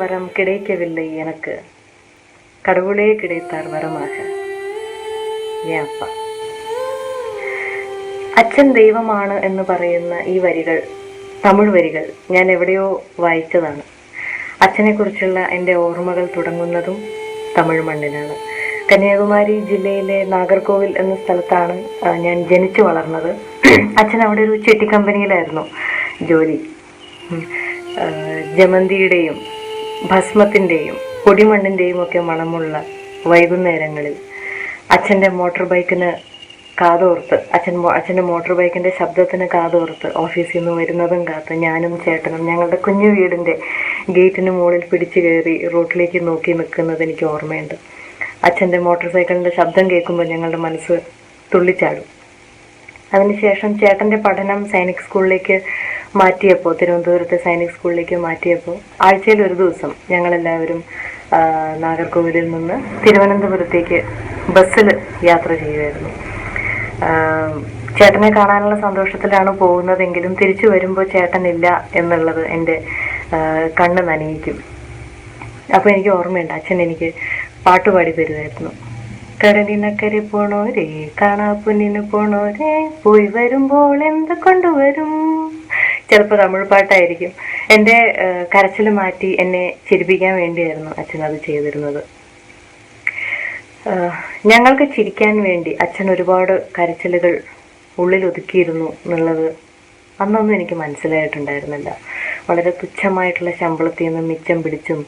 வரம் கிடைக்கவில்லை எனக்கு, கடவுளே கிடைத்தார் வரமாக. ഏൻ അപ്പ. അച്ഛൻ ദൈവമാണ് എന്ന് പറയുന്ന ഈ വരികൾ, തമിഴ് വരികൾ ഞാൻ എവിടെയോ വായിച്ചതാണ്. അച്ഛനെക്കുറിച്ചുള്ള എൻ്റെ ഓർമ്മകൾ തുടങ്ങുന്നതും തമിഴ് മണ്ണിലാണ്. കന്യാകുമാരി ജില്ലയിലെ നാഗർകോവിൽ എന്ന സ്ഥലത്താണ് ഞാൻ ജനിച്ചു വളർന്നത്. അച്ഛൻ അവിടെ ഒരു ചെട്ടി കമ്പനിയിലായിരുന്നു ജോലി. ജമന്തിയുടെയും ഭസ്മത്തിൻ്റെയും പൊടിമണ്ണിൻ്റെയും ഒക്കെ മണമുള്ള വൈകുന്നേരങ്ങളിൽ അച്ഛൻ്റെ മോട്ടോർ ബൈക്കിന് കാതോർത്ത്, അച്ഛൻ്റെ മോട്ടോർ ബൈക്കിൻ്റെ ശബ്ദത്തിന് കാതോർത്ത് ഓഫീസിൽ നിന്ന് വരുന്നതും കാത്ത് ഞാനും ചേട്ടനും ഞങ്ങളുടെ കുഞ്ഞു വീടിൻ്റെ ഗേറ്റിന് മുകളിൽ പിടിച്ചു കയറി റോട്ടിലേക്ക് നോക്കി നിൽക്കുന്നത് എനിക്ക് ഓർമ്മയുണ്ട്. അച്ഛൻ്റെ മോട്ടോർ സൈക്കിളിൻ്റെ ശബ്ദം കേൾക്കുമ്പോൾ ഞങ്ങളുടെ മനസ്സ് തുള്ളിച്ചാടും. അതിനുശേഷം ചേട്ടൻ്റെ പഠനം സൈനിക് സ്കൂളിലേക്ക് മാറ്റിയപ്പോൾ, തിരുവനന്തപുരത്തെ സൈനിക് സ്കൂളിലേക്ക് മാറ്റിയപ്പോൾ ആഴ്ചയിൽ ഒരു ദിവസം ഞങ്ങളെല്ലാവരും നാഗർകോവിലിൽ നിന്ന് തിരുവനന്തപുരത്തേക്ക് ബസ്സിൽ യാത്ര ചെയ്യുമായിരുന്നു. ചേട്ടനെ കാണാനുള്ള സന്തോഷത്തിലാണ് പോകുന്നതെങ്കിലും തിരിച്ചു വരുമ്പോൾ ചേട്ടനില്ല എന്നുള്ളത് എൻ്റെ കണ്ണ് നനയിക്കും. അപ്പോൾ എനിക്ക് ഓർമ്മയുണ്ട്, അച്ഛൻ എനിക്ക് പാട്ടുപാടി തരുമായിരുന്നു. കടലിനക്കരെ പോണോരേ, കാണാപ്പൊന്നിന് പോണോരേ, പോയി വരുമ്പോൾ എന്ത് കൊണ്ടുവരും. ചിലപ്പോൾ തമിഴ് പാട്ടായിരിക്കും. എൻ്റെ കരച്ചിൽ മാറ്റി എന്നെ ചിരിപ്പിക്കാൻ വേണ്ടിയായിരുന്നു അച്ഛൻ അത് ചെയ്തിരുന്നത്. ഞങ്ങൾക്ക് ചിരിക്കാൻ വേണ്ടി അച്ഛൻ ഒരുപാട് കരച്ചിലുകൾ ഉള്ളിൽ ഒതുക്കിയിരുന്നു എന്നുള്ളത് അന്നൊന്നും എനിക്ക് മനസ്സിലായിട്ടുണ്ടായിരുന്നില്ല. വളരെ തുച്ഛമായിട്ടുള്ള ശമ്പളത്തിൽ നിന്ന് മിച്ചം പിടിച്ചും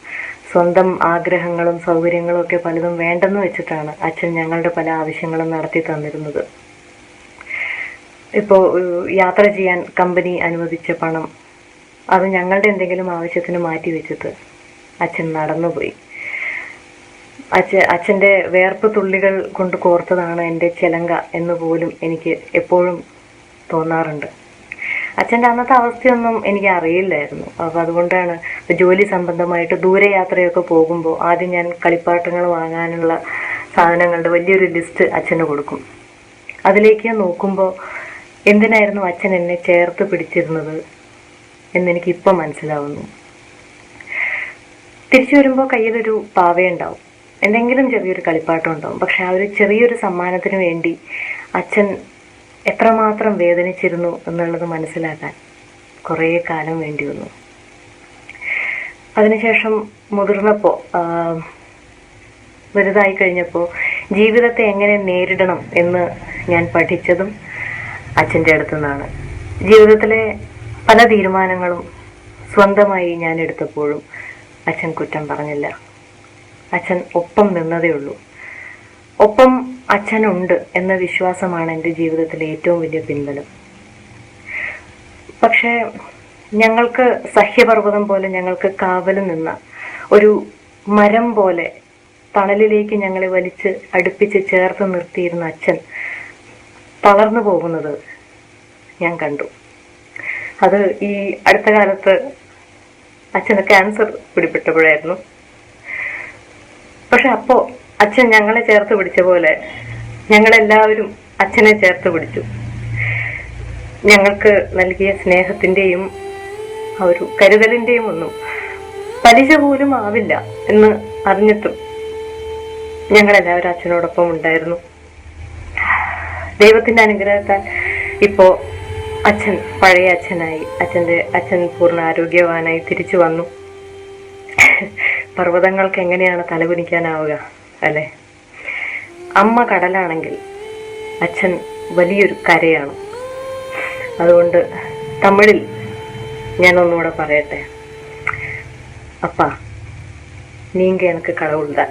സ്വന്തം ആഗ്രഹങ്ങളും സൗകര്യങ്ങളും ഒക്കെ പലതും വേണ്ടെന്ന് വെച്ചിട്ടാണ് അച്ഛൻ ഞങ്ങളുടെ പല ആവശ്യങ്ങളും നടത്തി തന്നിരുന്നത്. ഇപ്പോൾ യാത്ര ചെയ്യാൻ കമ്പനി അനുവദിച്ച പണം അത് ഞങ്ങളുടെ എന്തെങ്കിലും ആവശ്യത്തിന് മാറ്റി വെച്ചിട്ട് അച്ഛൻ നടന്നുപോയി. അച്ഛൻ്റെ വേർപ്പ് തുള്ളികൾ കൊണ്ട് കോർത്തതാണ് എൻ്റെ ചിലങ്ക എന്ന് പോലും എനിക്ക് എപ്പോഴും തോന്നാറുണ്ട്. അച്ഛൻ്റെ അന്നത്തെ അവസ്ഥയൊന്നും എനിക്ക് അറിയില്ലായിരുന്നു. അപ്പോൾ അതുകൊണ്ടാണ് ജോലി സംബന്ധമായിട്ട് ദൂരയാത്രയൊക്കെ പോകുമ്പോൾ ആദ്യം ഞാൻ കളിപ്പാട്ടങ്ങൾ വാങ്ങാനുള്ള സാധനങ്ങളുടെ വലിയൊരു ലിസ്റ്റ് അച്ഛന് കൊടുക്കും. അതിലേക്ക് നോക്കുമ്പോൾ എന്തിനായിരുന്നു അച്ഛൻ എന്നെ ചേർത്ത് പിടിച്ചിരുന്നത് എന്നെനിക്കിപ്പം മനസ്സിലാവുന്നു. തിരിച്ചു വരുമ്പോൾ കയ്യിലൊരു പാവയുണ്ടാവും, എന്തെങ്കിലും ചെറിയൊരു കളിപ്പാട്ടം ഉണ്ടാവും. പക്ഷെ ആ ഒരു ചെറിയൊരു സമ്മാനത്തിന് വേണ്ടി അച്ഛൻ എത്രമാത്രം വേദനിച്ചിരുന്നു എന്നുള്ളത് മനസ്സിലാക്കാൻ കുറേ കാലം വേണ്ടി വന്നു. അതിനുശേഷം മുതിർന്നപ്പോൾ, വലുതായി കഴിഞ്ഞപ്പോൾ ജീവിതത്തെ എങ്ങനെ നേരിടണം എന്ന് ഞാൻ പഠിച്ചതും അച്ഛൻ്റെ അടുത്തു നിന്നാണ്. ജീവിതത്തിലെ പല തീരുമാനങ്ങളും സ്വന്തമായി ഞാൻ എടുത്തപ്പോഴും അച്ഛൻ കുറ്റം പറഞ്ഞില്ല. അച്ഛൻ ഒപ്പം നിന്നതേ ഉള്ളൂ. ഒപ്പം അച്ഛനുണ്ട് എന്ന വിശ്വാസമാണ് എൻ്റെ ജീവിതത്തിലെ ഏറ്റവും വലിയ പിൻബലം. പക്ഷേ ഞങ്ങൾക്ക് സഹ്യപർവ്വതം പോലെ ഞങ്ങൾക്ക് കാവൽ നിന്ന ഒരു മരം പോലെ തണലിലേക്ക് ഞങ്ങളെ വലിച്ച് അടുപ്പിച്ച് ചേർത്ത് നിർത്തിയിരുന്ന അച്ഛൻ തളർന്നു പോകുന്നത് ഞാൻ കണ്ടു. അത് ഈ അടുത്ത കാലത്ത് അച്ഛന് ക്യാൻസർ പിടിപെട്ടപ്പോഴായിരുന്നു. പക്ഷെ അപ്പോൾ അച്ഛൻ ഞങ്ങളെ ചേർത്ത് പിടിച്ച പോലെ ഞങ്ങളെല്ലാവരും അച്ഛനെ ചേർത്ത് പിടിച്ചു. ഞങ്ങൾക്ക് നൽകിയ സ്നേഹത്തിൻ്റെയും ആ ഒരു കരുതലിൻ്റെയും ഒന്നും പലിശ പോലും ആവില്ല എന്ന് അറിഞ്ഞിട്ടും ഞങ്ങളെല്ലാവരും അച്ഛനോടൊപ്പം ഉണ്ടായിരുന്നു. ദൈവത്തിൻ്റെ അനുഗ്രഹത്താൽ ഇപ്പോൾ അച്ഛൻ പഴയ അച്ഛനായി, അച്ഛൻ പൂർണ്ണ ആരോഗ്യവാനായി തിരിച്ചു വന്നു. പർവ്വതങ്ങൾക്ക് എങ്ങനെയാണ് തലകുനിക്കാനാവുക അല്ലേ? അമ്മ കടലാണെങ്കിൽ അച്ഛൻ വലിയൊരു കരയാണ്. അതുകൊണ്ട് തമിഴിൽ ഞാൻ ഒന്നുകൂടെ പറയട്ടെ. അപ്പാ നീങ്ക എനിക്ക് കടവുൾതാൻ.